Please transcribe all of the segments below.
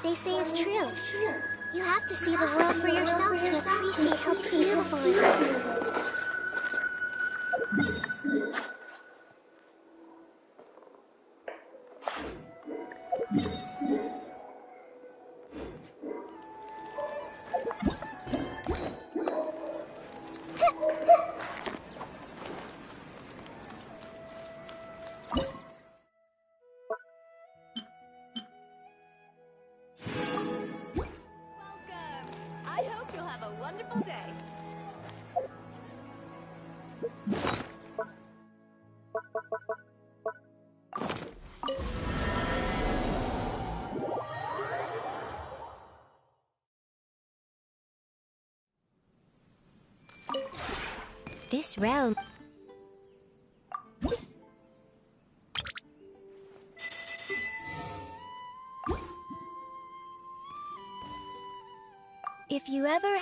they say is true. You have to see the world for yourself to appreciate how beautiful it is. This realm... If you ever...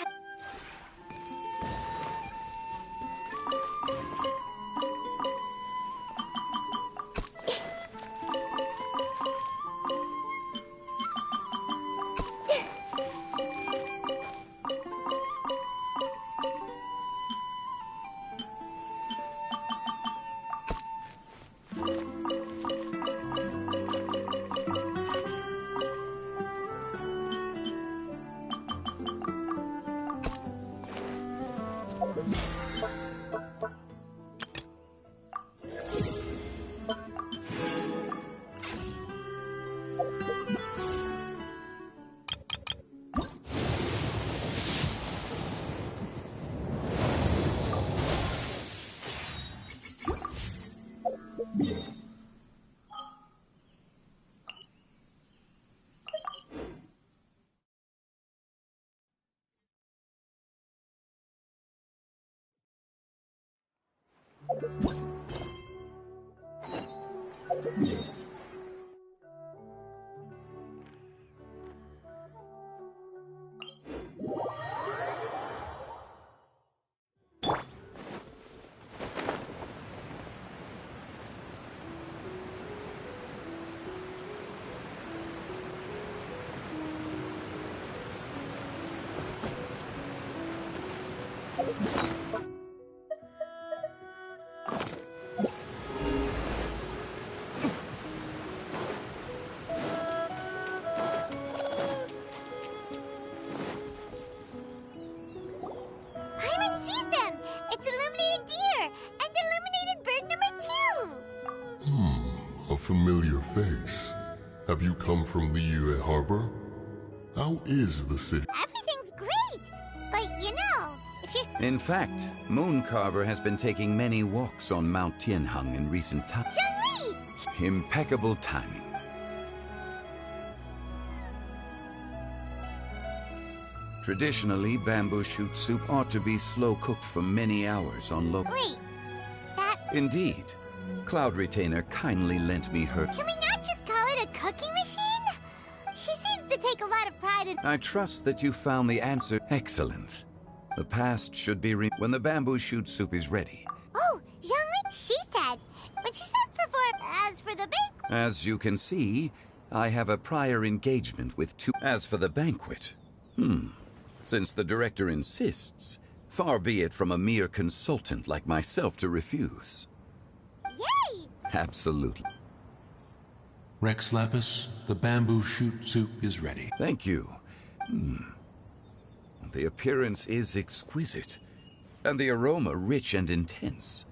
A familiar face. Have you come from Liyue Harbor? How is the city? Everything's great! But you know, if you're... In fact, Mooncarver has been taking many walks on Mount Tianheng in recent times. Zhengli! Impeccable timing. Traditionally, bamboo shoot soup ought to be slow-cooked for many hours on low... Wait, that... Indeed. Cloud Retainer kindly lent me her... Can we not just call it a cooking machine? She seems to take a lot of pride in... I trust that you found the answer. Excellent. The past should be when the bamboo shoot soup is ready. Oh, Zhengli, she said. When she says perform, as for the bake... As you can see, I have a prior engagement with two... As for the banquet... Since the director insists, far be it from a mere consultant like myself to refuse. Yay! Absolutely. Rex Lapis, the bamboo shoot soup is ready. Thank you. The appearance is exquisite, and the aroma rich and intense.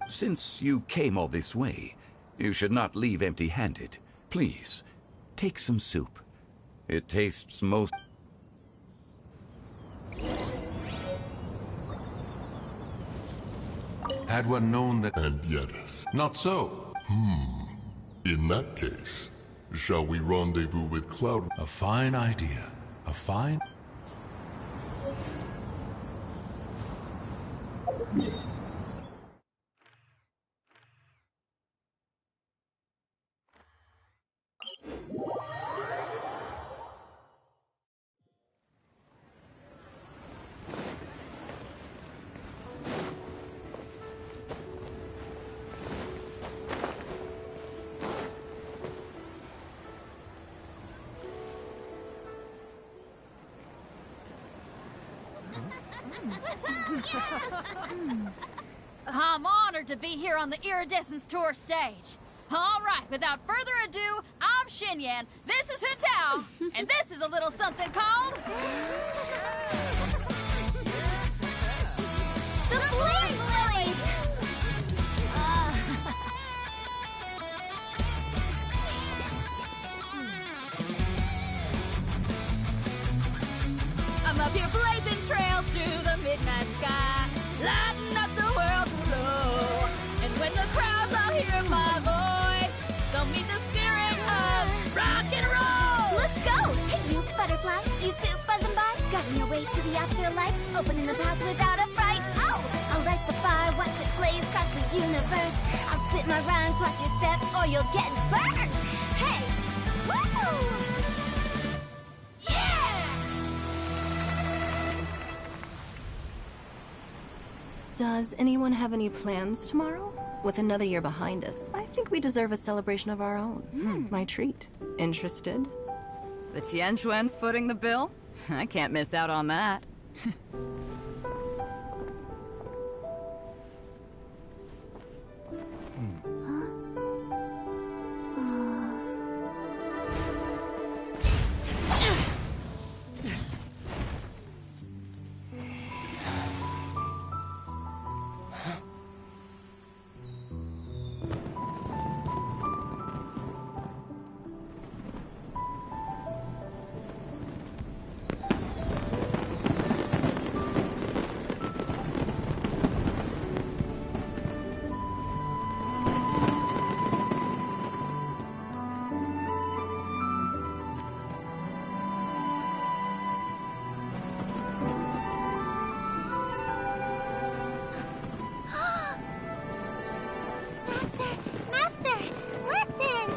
Since you came all this way, you should not leave empty-handed. Please, take some soup. It tastes most... Had one known that... And Yetis. Not so. In that case, shall we rendezvous with Cloud? A fine idea. A fine... I'm honored to be here on the Iridescence Tour stage. All right, without further ado, I'm Xinyan, this is Hutao, and this is a little something called... The Flame Lilies! I'm up here blazing trails through the midnight sky, lighting up the world below. And when the crowds all hear my voice, they'll meet the spirit of rock and roll. Let's go! Hey, you butterfly, you too buzzing by, guiding your way to the afterlife, opening the path without a fright. Oh, I'll light the fire, watch it blaze across the universe. I'll spit my rhymes, watch your step, or you'll get burned. Hey, woo! Does anyone have any plans tomorrow? With another year behind us, I think we deserve a celebration of our own. My treat. Interested? The Tianquan footing the bill? I can't miss out on that. Master, listen!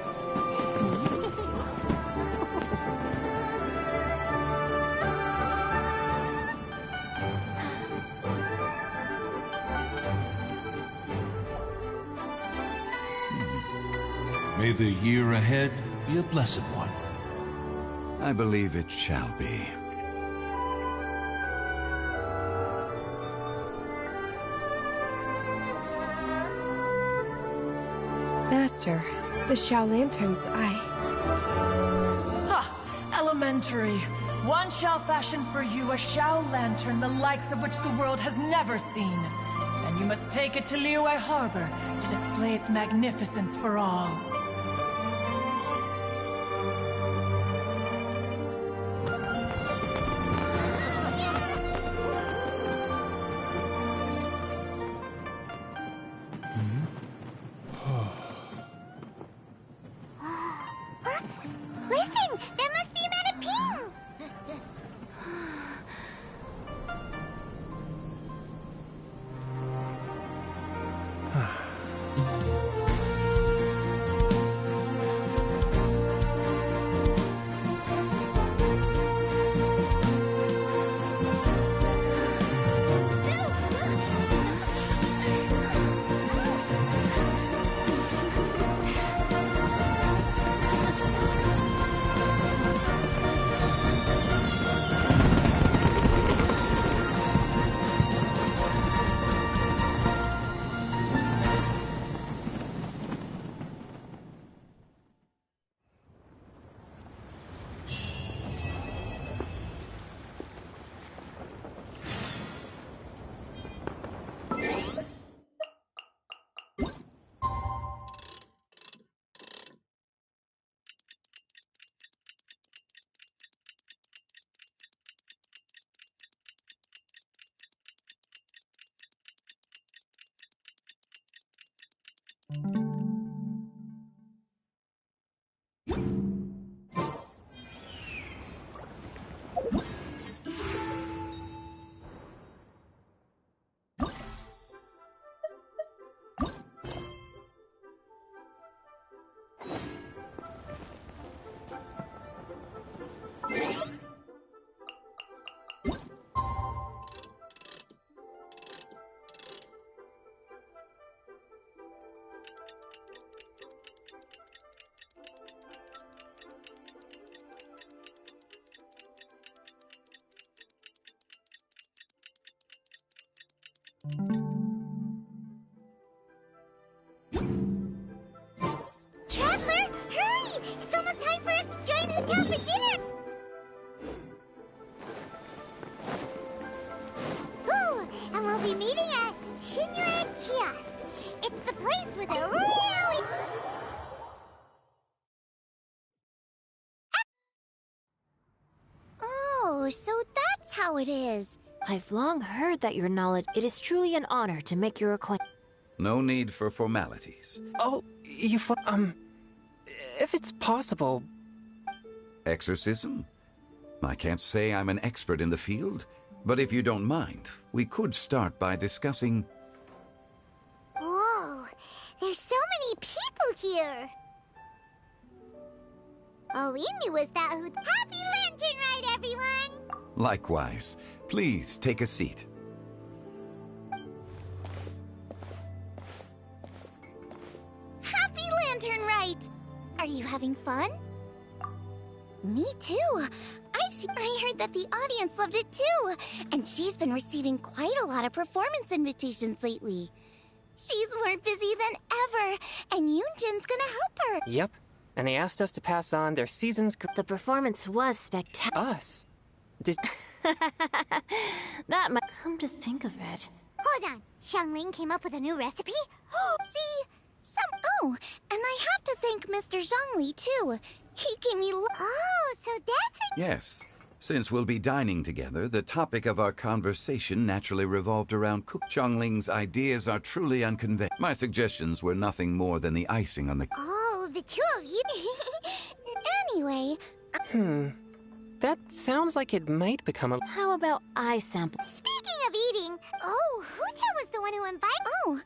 May the year ahead be a blessed one. I believe it shall be. Master, the Xiao Lanterns, Elementary. One shall fashion for you a Xiao Lantern, the likes of which the world has never seen. And you must take it to Liyue Harbor to display its magnificence for all. Listen! That must be Madame Ping! Traveler, hurry! It's almost time for us to join Hotel for dinner! Ooh, and we'll be meeting at Shinue Kiosk. It's the place with a really... Oh, so that's how it is. I've long heard that your knowledge. It is truly an honor to make your acquaintance. No need for formalities. Oh, if it's possible... Exorcism? I can't say I'm an expert in the field, but if you don't mind, we could start by discussing... Whoa, there's so many people here. All we knew was that Happy Lantern Ride, everyone! Likewise. Please take a seat. Happy Lantern Ride! Are you having fun? Me too. I heard that the audience loved it too, and she's been receiving quite a lot of performance invitations lately. She's more busy than ever, and Yoonjin's gonna help her. Yep, and they asked us to pass on their season's... The performance was spectacular. Us? Did... That might come to think of it. Hold on, Xiangling came up with a new recipe? Oh, and I have to thank Mr. Zhongli too. He gave me Oh, so that's a... Yes. Since we'll be dining together, the topic of our conversation naturally revolved around Cook. Zhongling's ideas are truly unconventional. My suggestions were nothing more than the icing on the... Oh, the two of you... Anyway... That sounds like it might become a... How about I sample? Speaking of eating... Oh, Huta was the one who invited... Oh,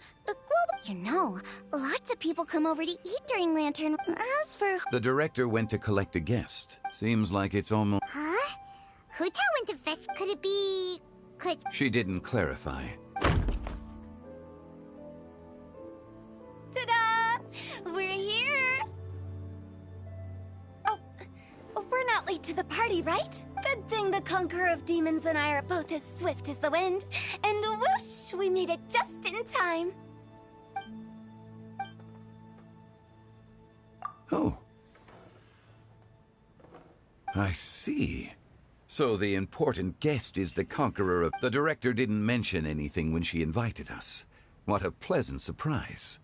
you know, lots of people come over to eat during Lantern. As for... The director went to collect a guest. Seems like it's almost... Huh? Huta went to fetch... Could it be... She didn't clarify. Ta-da! We're here! Oh, we're not late to the party, right? Good thing the Conqueror of Demons and I are both as swift as the wind. And whoosh, we made it just in time. Oh. I see. So the important guest is the Conqueror of... The director didn't mention anything when she invited us. What a pleasant surprise.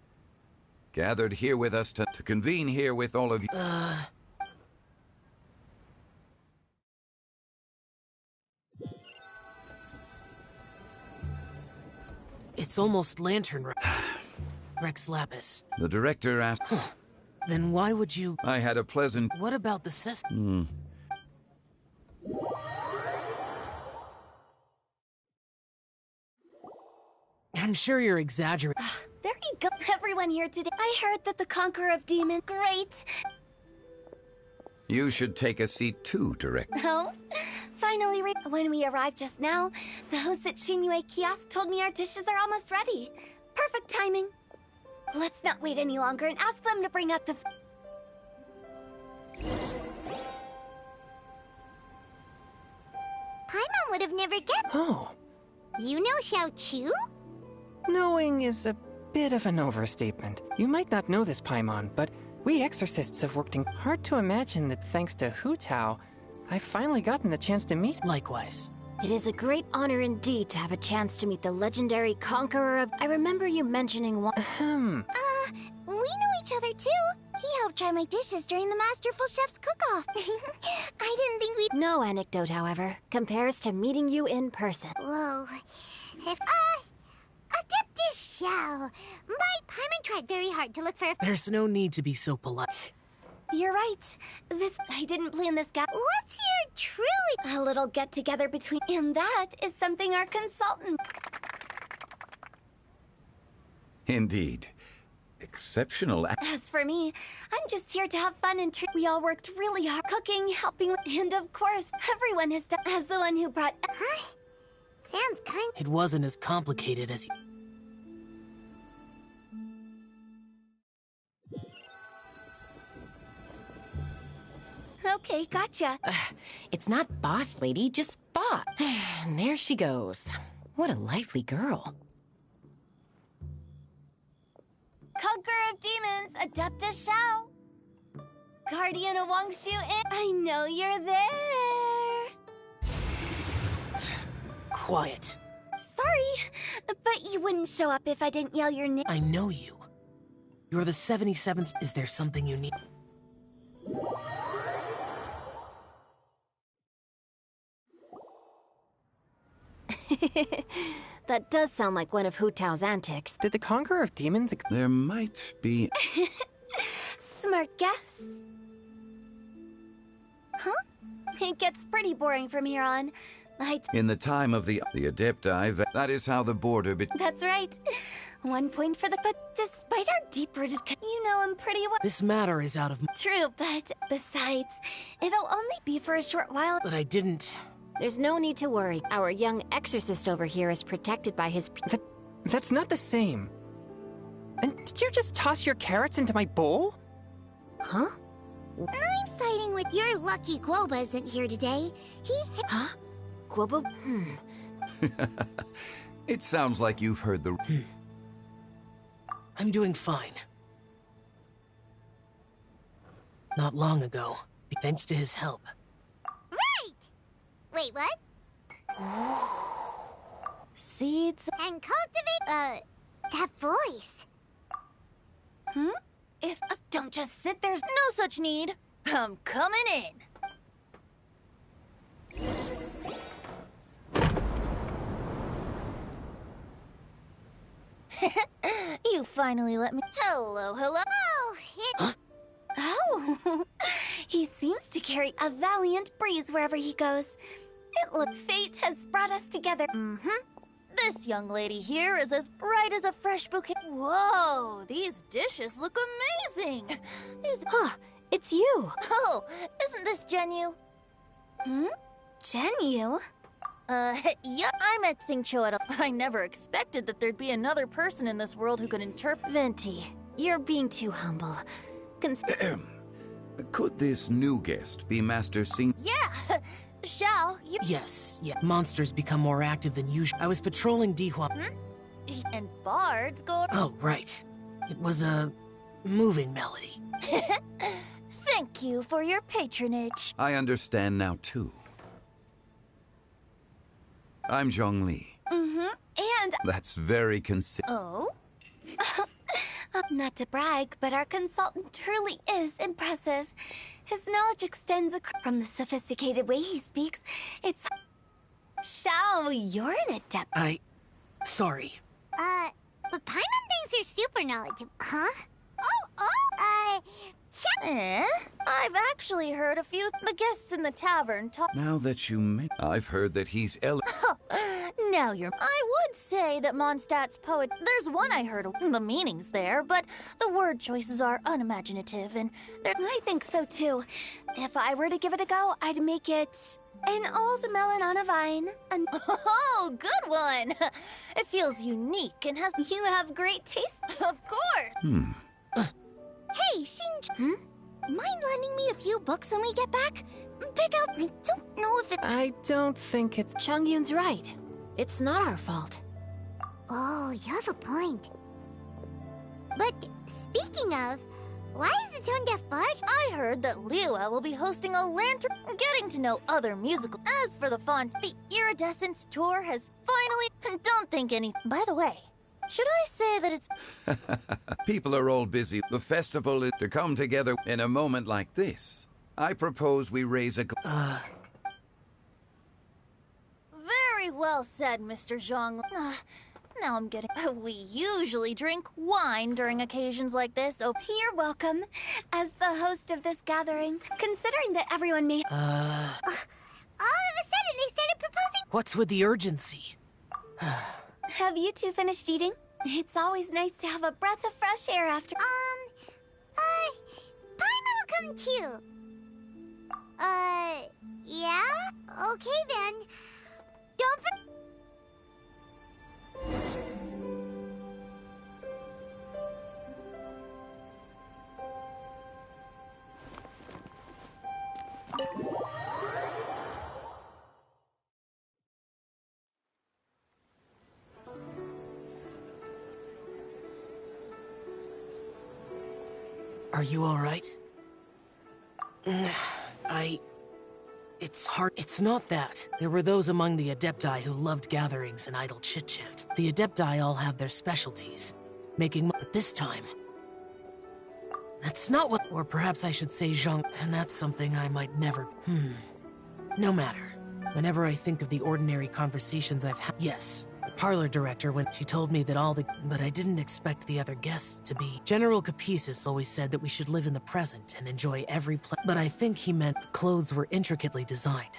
Gathered here with us to convene here with all of you... It's almost Lantern Rex Lapis. The director asked... Then why would you... I had a pleasant... What about the system? I'm sure you're exaggerating. There you go, everyone here today. I heard that the Conqueror of Demons... Great! You should take a seat too, director. Oh? Finally, when we arrived just now, the hosts at Shinue Kiosk told me our dishes are almost ready. Perfect timing. Let's not wait any longer and ask them to bring out the... Paimon would have never guessed. Oh. You know Xiao Chu? Knowing is a bit of an overstatement. You might not know this, Paimon, but we exorcists have worked hard to imagine that thanks to Hu Tao, I've finally gotten the chance to meet... Likewise. It is a great honor indeed to have a chance to meet the legendary Conqueror of... I remember you mentioning one... We know each other too. He helped try my dishes during the Masterful Chef's cook-off. I didn't think we'd... No anecdote, however, compares to meeting you in person. Whoa. If, Adeptus Xiao. My Paimon tried very hard to look for... There's no need to be so polite. You're right. I didn't plan this What's here truly... A little get-together between... And that is something our consultant... Indeed. Exceptional. As for me, I'm just here to have fun and we all worked really hard cooking, helping, and of course, everyone has done as the one who brought... Huh? Sounds kind... It wasn't as complicated as you... Okay, gotcha. It's not boss lady, just boss. And there she goes. What a lively girl. Conqueror of Demons, Adeptus Shao. Guardian of Wangshu, and I know you're there. Quiet. Sorry, but you wouldn't show up if I didn't yell your name. I know you. You're the 77th. Is there something you need? That does sound like one of Hu Tao's antics. Did the Conqueror of Demons... There might be... Smart guess. Huh? It gets pretty boring from here on. In the time of the Adepti, that is how the border That's right. 1 point for the... But despite our deep-rooted... You know him pretty well. This matter is out of... True, but besides, it'll only be for a short while. But I didn't... There's no need to worry. Our young exorcist over here is protected by his... That's not the same. And did you just toss your carrots into my bowl? Huh? I'm siding with your lucky Guoba isn't here today. Huh? Guoba? It sounds like you've heard the... I'm doing fine. Not long ago, thanks to his help. Wait, what? Seeds? And cultivate, that voice. If, don't just sit there's no such need. I'm coming in. You finally let me... Hello. Oh, he seems to carry a valiant breeze wherever he goes. Fate has brought us together. This young lady here is as bright as a fresh bouquet. Whoa, these dishes look amazing. It's you. Oh, isn't this Genyu? Genyu? Yeah, I met Singcho at I never expected that there'd be another person in this world who could interpret... Venti, you're being too humble. Could this new guest be Master Sing... Yeah! Xiao, you... Yes. Monsters become more active than usual. I was patrolling Dihua. And bards go... Oh, right. It was a... moving melody. Thank you for your patronage. I understand now, too. I'm Zhongli. And... That's very Oh? Not to brag, but our consultant truly is impressive. His knowledge extends from the sophisticated way he speaks. It's... Xiao, you're an adept. Sorry. But Paimon thinks you're super knowledgeable. Huh? I've actually heard a few the guests in the tavern talk... Now that you I've heard that he's Now you're... I would say that Mondstadt's poet... There's one I heard, the meaning's there, but the word choices are unimaginative, and... I think so, too. If I were to give it a go, I'd make it... an old melon on a vine. Oh, good one! It feels unique and has... You have great taste. Of course! Hey, Shinji! Mind lending me a few books when we get back? Pick out... I don't know if it... I don't think it's... Changyun's right. It's not our fault. Oh, you have a point. But speaking of, why is the tone deaf bard? I heard that Liyue will be hosting a lantern, getting to know other musicals. As for the font, the Iridescence tour has finally... Don't think any... By the way, should I say that it's... People are all busy. The festival is to come together in a moment like this. I propose we raise a... Very well said, Mr. Zhang. Now I'm getting... We usually drink wine during occasions like this, oh... You're welcome. As the host of this gathering, considering that everyone may... All of a sudden, they started proposing... What's with the urgency? Have you two finished eating? It's always nice to have a breath of fresh air after... Paimon will come too. Yeah? Okay then. Don't Are you alright? It's hard. It's not that. There were those among the Adepti who loved gatherings and idle chit-chat. The Adepti all have their specialties. But this time... That's not what... Or perhaps I should say Zhang, and that's something I might never... No matter. Whenever I think of the ordinary conversations I've had... Yes, the parlor director, when she told me that all the... But I didn't expect the other guests to be... General Capisis always said that we should live in the present and enjoy every But I think he meant the clothes were intricately designed.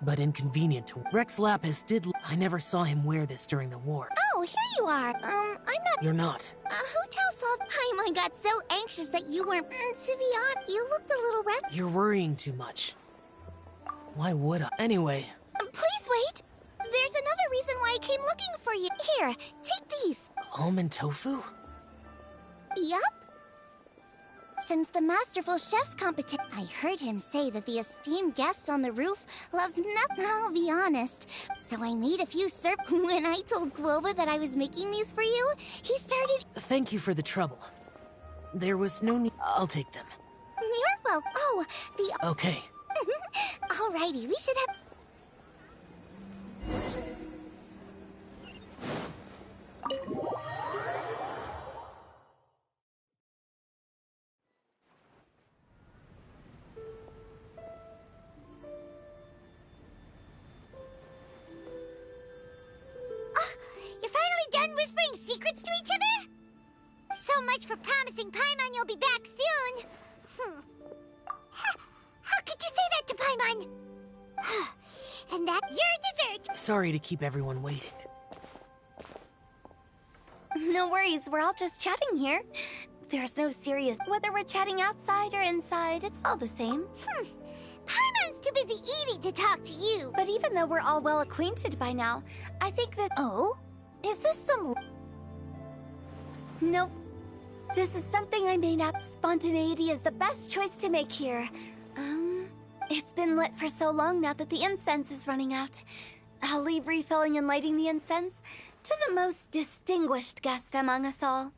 But inconvenient to... Rex Lapis did... I never saw him wear this during the war. Oh, here you are. I'm not... You're not. Hu Tao saw... Paimon got so anxious that you weren't... to be honest, you looked a little restless. You're worrying too much. Why would I? Anyway... Please wait. There's another reason why I came looking for you. Here, take these. Almond tofu? Yup. Since the Masterful Chef's competition, I heard him say that the esteemed guest on the roof loves nothing. I'll be honest. So I made a few When I told Guoba that I was making these for you, he started... Thank you for the trouble. There was no need... I'll take them. You're well... Oh, the... Okay. Alrighty, we should have... You're finally done whispering secrets to each other? So much for promising Paimon you'll be back soon. How could you say that to Paimon? And that's your dessert. Sorry to keep everyone waiting. No worries, we're all just chatting here. There's no serious... Whether we're chatting outside or inside, it's all the same. Paimon's too busy eating to talk to you. But even though we're all well acquainted by now, I think that... Oh? Is this some... Nope. This is something I made up. Spontaneity is the best choice to make here. It's been lit for so long now that the incense is running out. I'll leave refilling and lighting the incense to the most distinguished guest among us all.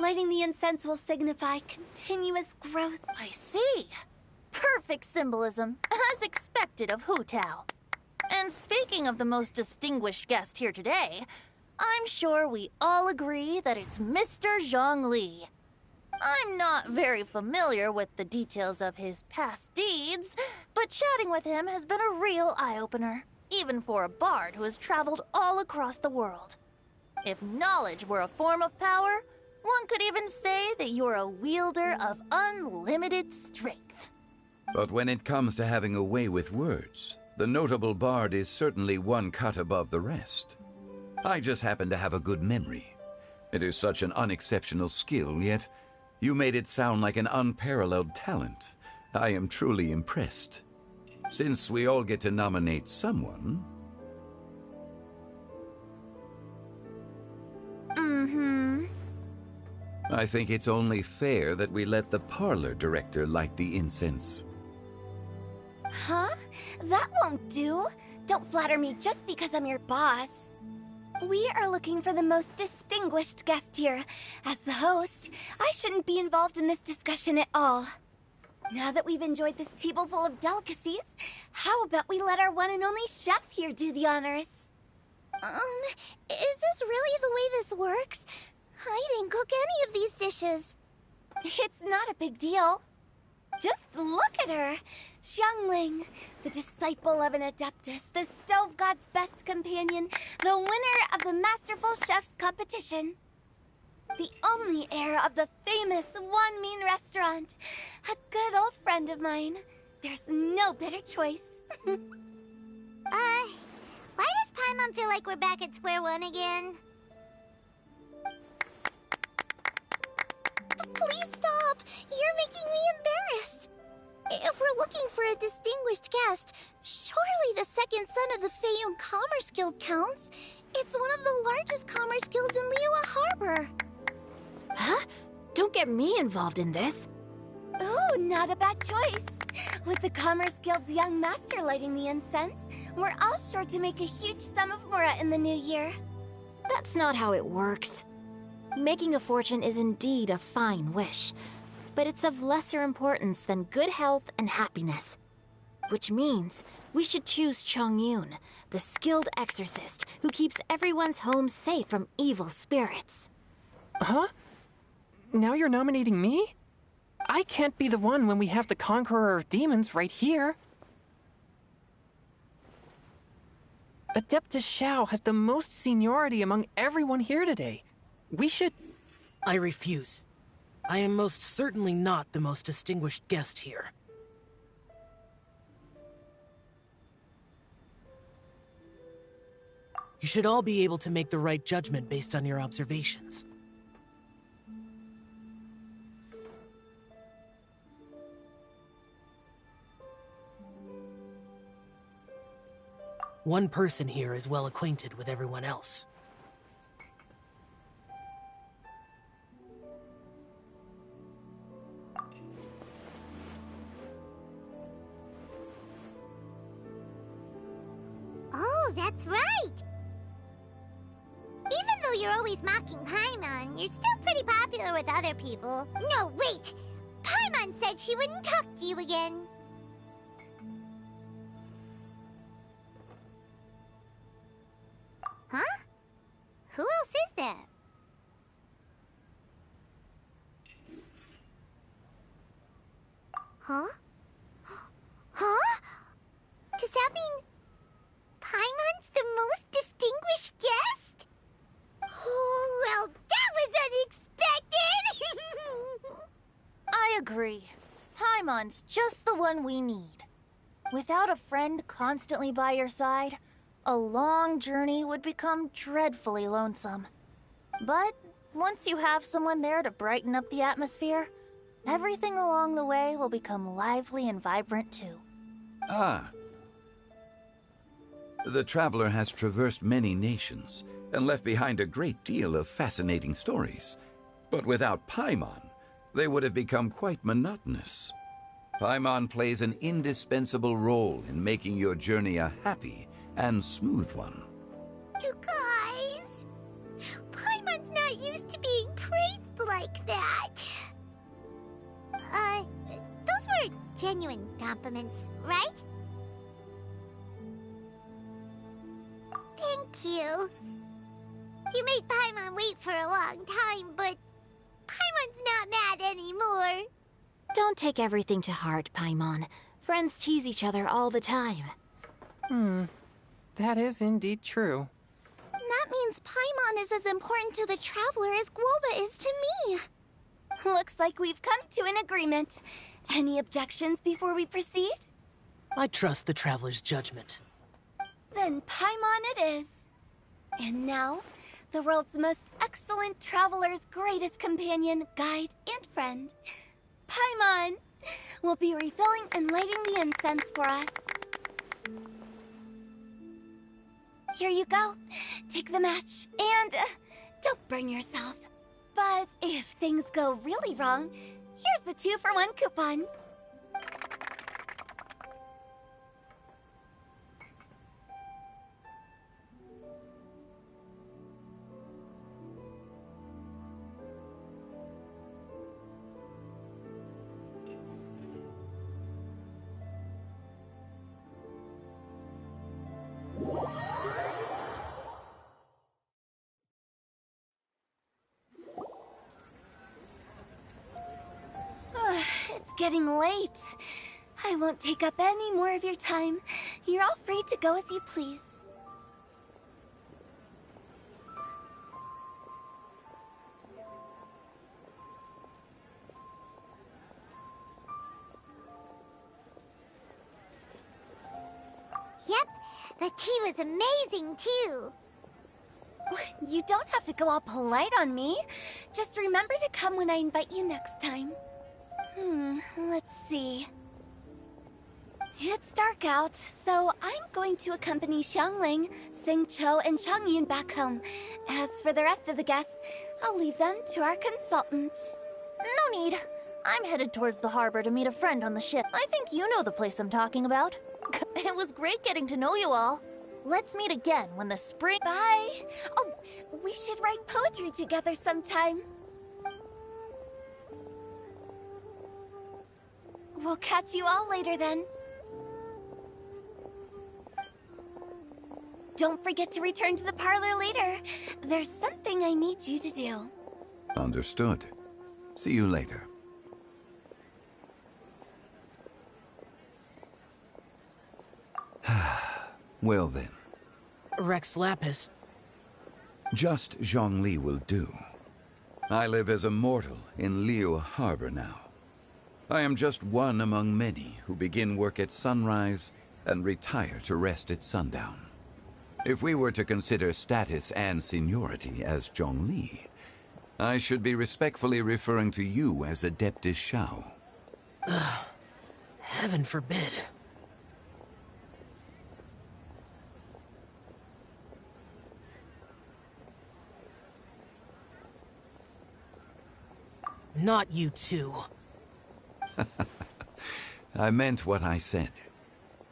Lighting the incense will signify continuous growth. I see. Perfect symbolism, as expected of Hu Tao. And speaking of the most distinguished guest here today, I'm sure we all agree that it's Mr. Zhongli. I'm not very familiar with the details of his past deeds, but chatting with him has been a real eye-opener, even for a bard who has traveled all across the world. If knowledge were a form of power, one could even say that you're a wielder of unlimited strength. But when it comes to having a way with words, the notable bard is certainly one cut above the rest. I just happen to have a good memory. It is such an unexceptional skill, yet you made it sound like an unparalleled talent. I am truly impressed. Since we all get to nominate someone... I think it's only fair that we let the parlor director light the incense. Huh? That won't do. Don't flatter me just because I'm your boss. We are looking for the most distinguished guest here. As the host, I shouldn't be involved in this discussion at all. Now that we've enjoyed this table full of delicacies, how about we let our one and only chef here do the honors? Is this really the way this works? I didn't cook any of these dishes. It's not a big deal. Just look at her. Xiangling, the disciple of an adeptus, the stove god's best companion, the winner of the Masterful Chef's competition. The only heir of the famous One Mean restaurant. A good old friend of mine. There's no better choice. Why does Paimon feel like we're back at square one again? Please stop! You're making me embarrassed. If we're looking for a distinguished guest, surely the second son of the Feiyun Commerce Guild counts. It's one of the largest commerce guilds in Liyue Harbor. Huh? Don't get me involved in this. Oh, not a bad choice. With the Commerce Guild's young master lighting the incense, we're all sure to make a huge sum of mora in the new year. That's not how it works. Making a fortune is indeed a fine wish, but it's of lesser importance than good health and happiness. Which means we should choose Chongyun, the skilled exorcist who keeps everyone's home safe from evil spirits. Huh? Now you're nominating me? I can't be the one when we have the Conqueror of Demons right here. Adeptus Shao has the most seniority among everyone here today. We should... I refuse. I am most certainly not the most distinguished guest here. You should all be able to make the right judgment based on your observations. One person here is well acquainted with everyone else. Oh, that's right! Even though you're always mocking Paimon, you're still pretty popular with other people. No, wait! Paimon said she wouldn't talk to you again. Huh? Who else is there? Huh? Huh? Does that mean Paimon's the most distinguished guest? Oh, well, that was unexpected! I agree. Paimon's just the one we need. Without a friend constantly by your side, a long journey would become dreadfully lonesome. But once you have someone there to brighten up the atmosphere, everything along the way will become lively and vibrant too. Ah. The traveler has traversed many nations and left behind a great deal of fascinating stories. But without Paimon, they would have become quite monotonous. Paimon plays an indispensable role in making your journey a happy and smooth one. You guys, Paimon's not used to being praised like that. Those were genuine compliments, right? Thank you. You made Paimon wait for a long time, but Paimon's not mad anymore. Don't take everything to heart, Paimon. Friends tease each other all the time. That is indeed true. That means Paimon is as important to the traveler as Guoba is to me. Looks like we've come to an agreement. Any objections before we proceed? I trust the traveler's judgment. Then Paimon it is. And now, the world's most excellent traveler's greatest companion, guide, and friend, Paimon, will be refilling and lighting the incense for us. Here you go. Take the match, and don't burn yourself. But if things go really wrong, here's the 2-for-1 coupon. It's getting late. I won't take up any more of your time. You're all free to go as you please. Yep, the tea was amazing too. You don't have to go all polite on me. Just remember to come when I invite you next time. Let's see. It's dark out, so I'm going to accompany Xiangling, Xingqiu, and Chongyun back home. As for the rest of the guests, I'll leave them to our consultant. No need. I'm headed towards the harbor to meet a friend on the ship. I think you know the place I'm talking about. It was great getting to know you all. Let's meet again when the spring... Bye! Oh, we should write poetry together sometime. We'll catch you all later then. Don't forget to return to the parlor later. There's something I need you to do. Understood. See you later. Well then. Rex Lapis. Just Zhongli will do. I live as a mortal in Liyue Harbor now. I am just one among many who begin work at sunrise and retire to rest at sundown. If we were to consider status and seniority as Zhongli, I should be respectfully referring to you as Adeptus Shao. Heaven forbid. Not you two. I meant what I said.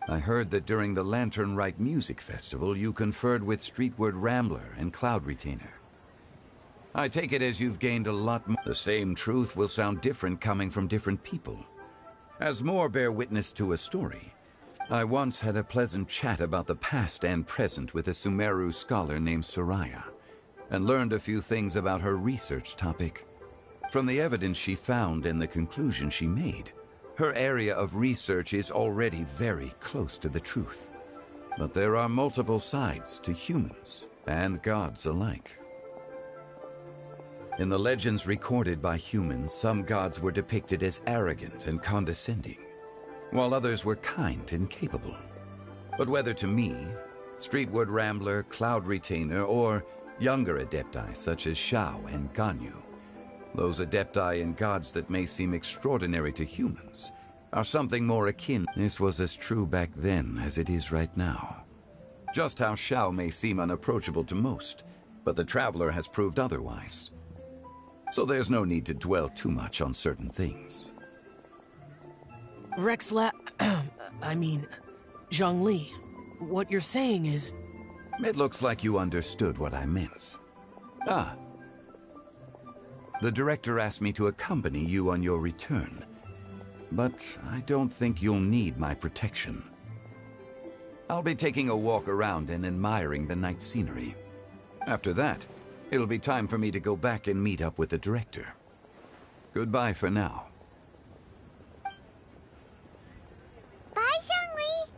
I heard that during the Lantern Rite Music Festival, you conferred with Streetward Rambler and Cloud Retainer. I take it as you've gained a lot more. The same truth will sound different coming from different people. As more bear witness to a story, I once had a pleasant chat about the past and present with a Sumeru scholar named Soraya, and learned a few things about her research topic. From the evidence she found and the conclusion she made, her area of research is already very close to the truth. But there are multiple sides to humans and gods alike. In the legends recorded by humans, some gods were depicted as arrogant and condescending, while others were kind and capable. But whether to me, Streetward Rambler, Cloud Retainer, or younger adepti such as Shao and Ganyu, those adepti and gods that may seem extraordinary to humans are something more akin. This was as true back then as it is right now. Just how Shao may seem unapproachable to most, but the Traveler has proved otherwise. So there's no need to dwell too much on certain things. Zhongli, what you're saying is... It looks like you understood what I meant. Ah. The director asked me to accompany you on your return, but I don't think you'll need my protection. I'll be taking a walk around and admiring the night scenery. After that, it'll be time for me to go back and meet up with the director. Goodbye for now. Bye, Zhongli.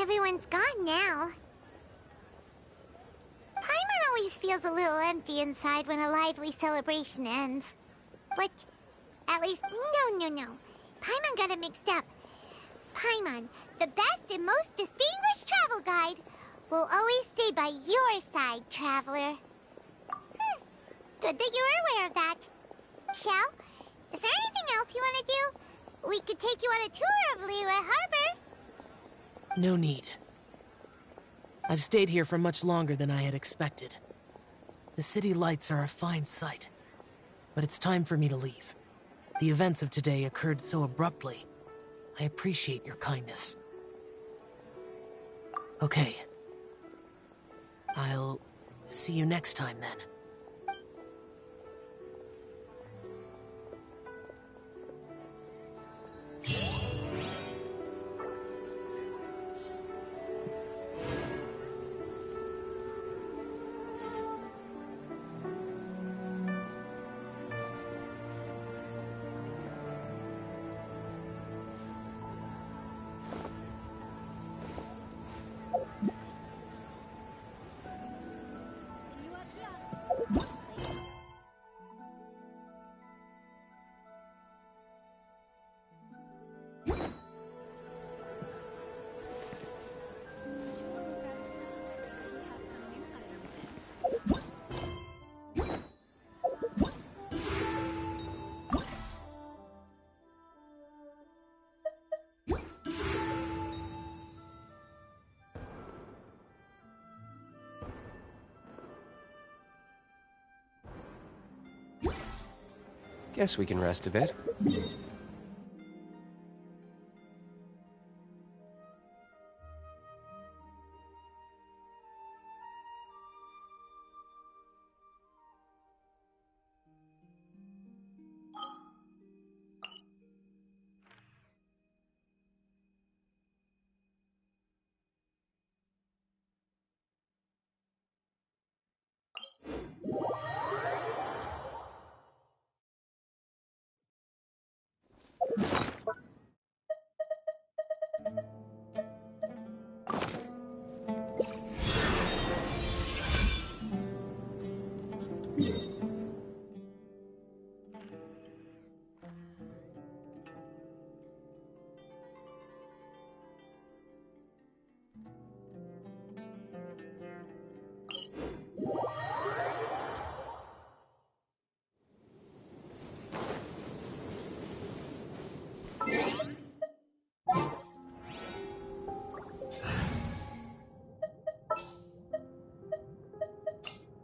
Everyone's gone now. Paimon always feels a little empty inside when a lively celebration ends. But, at least, no. Paimon got it mixed up. Paimon, the best and most distinguished travel guide, will always stay by your side, Traveler. Good that you're aware of that. Shao, is there anything else you want to do? We could take you on a tour of Liyue Harbor. No need. I've stayed here for much longer than I had expected. The city lights are a fine sight, but it's time for me to leave. The events of today occurred so abruptly. I appreciate your kindness. Okay. I'll see you next time then. Guess we can rest a bit.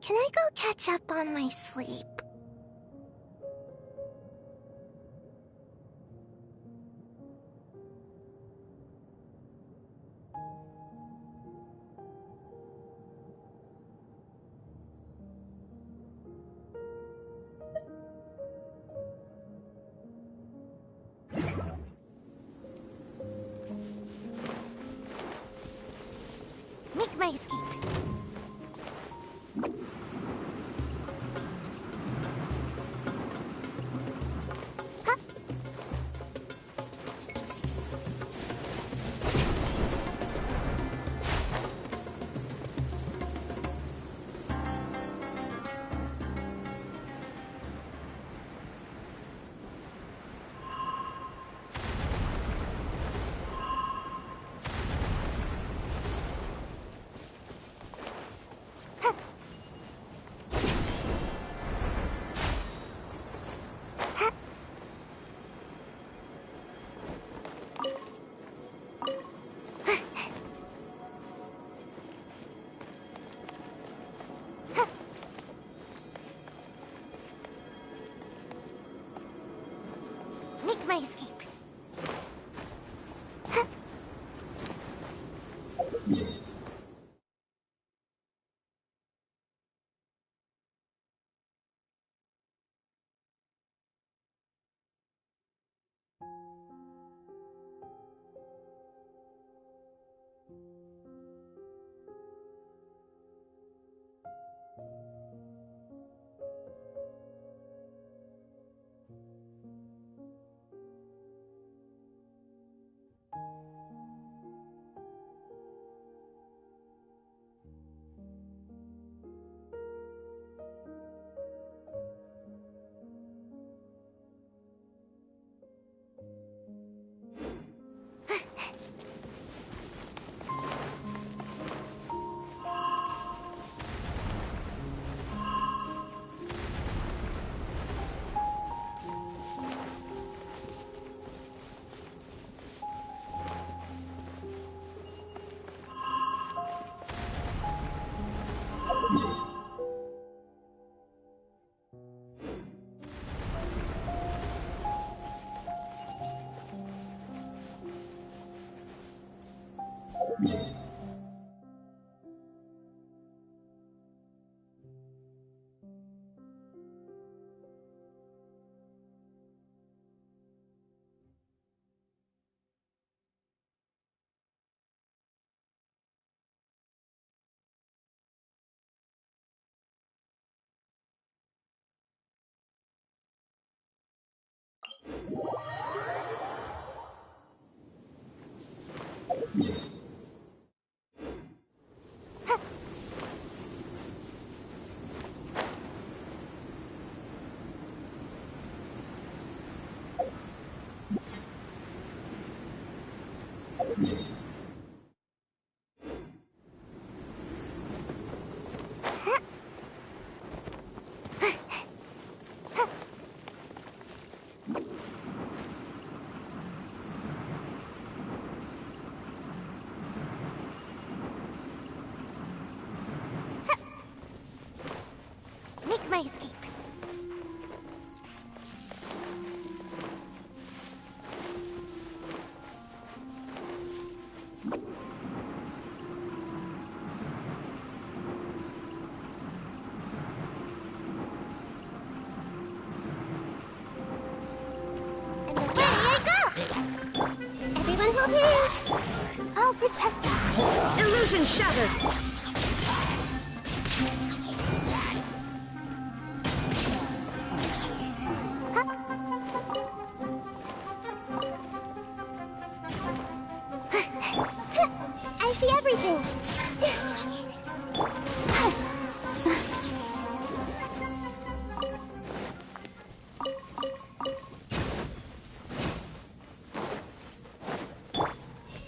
Can I go catch up on my sleep? Make my escape. Make my escape. Make my escape. Everyone hold hands! I'll protect us! Illusion shattered!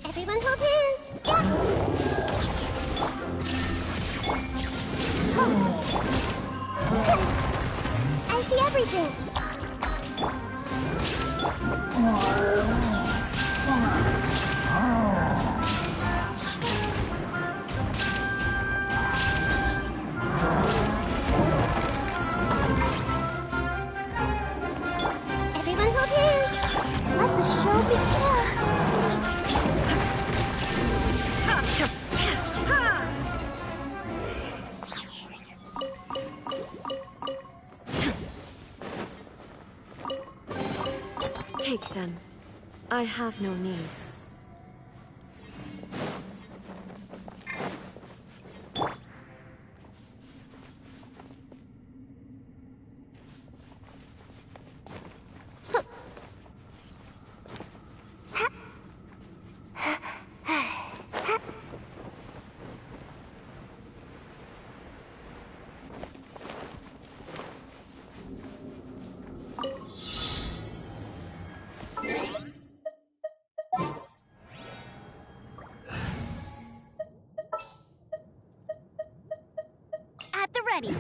Everyone hold hands. Yeah. I see everything. Everyone hold hands. Let the show begin. Take them. I have no need. At the ready.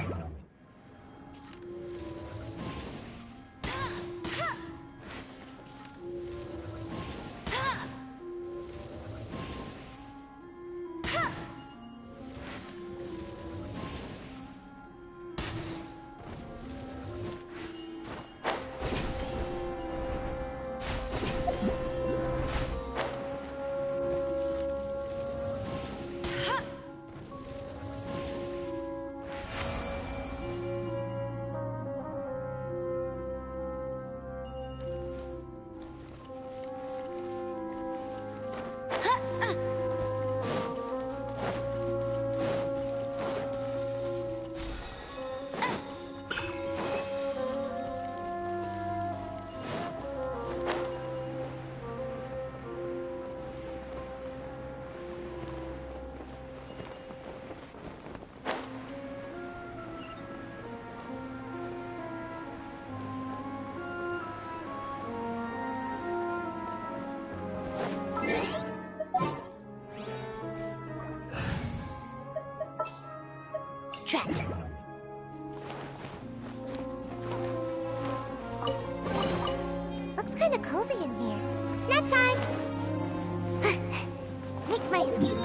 Drat. Looks kind of cozy in here. Nap time. Make my escape.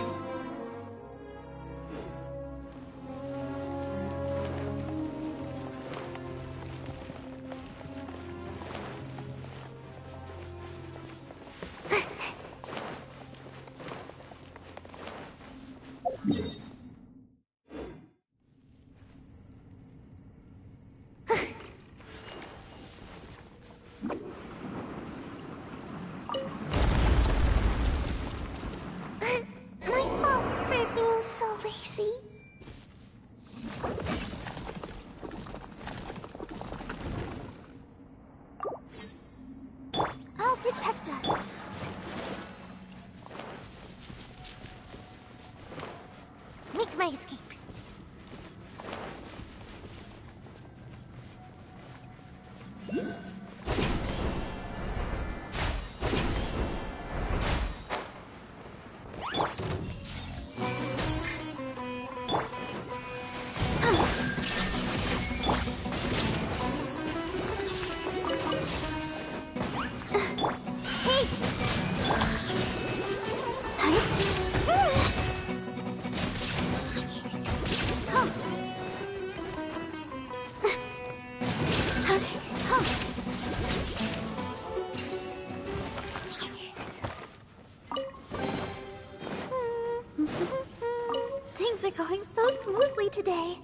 My fault for being so lazy. I'll protect us. Make my escape. Things are going so smoothly today.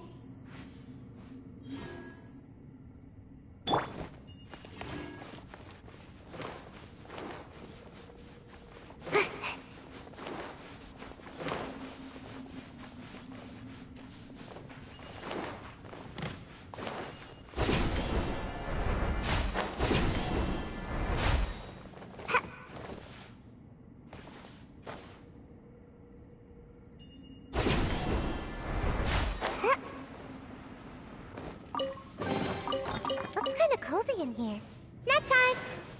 in here. Nap time!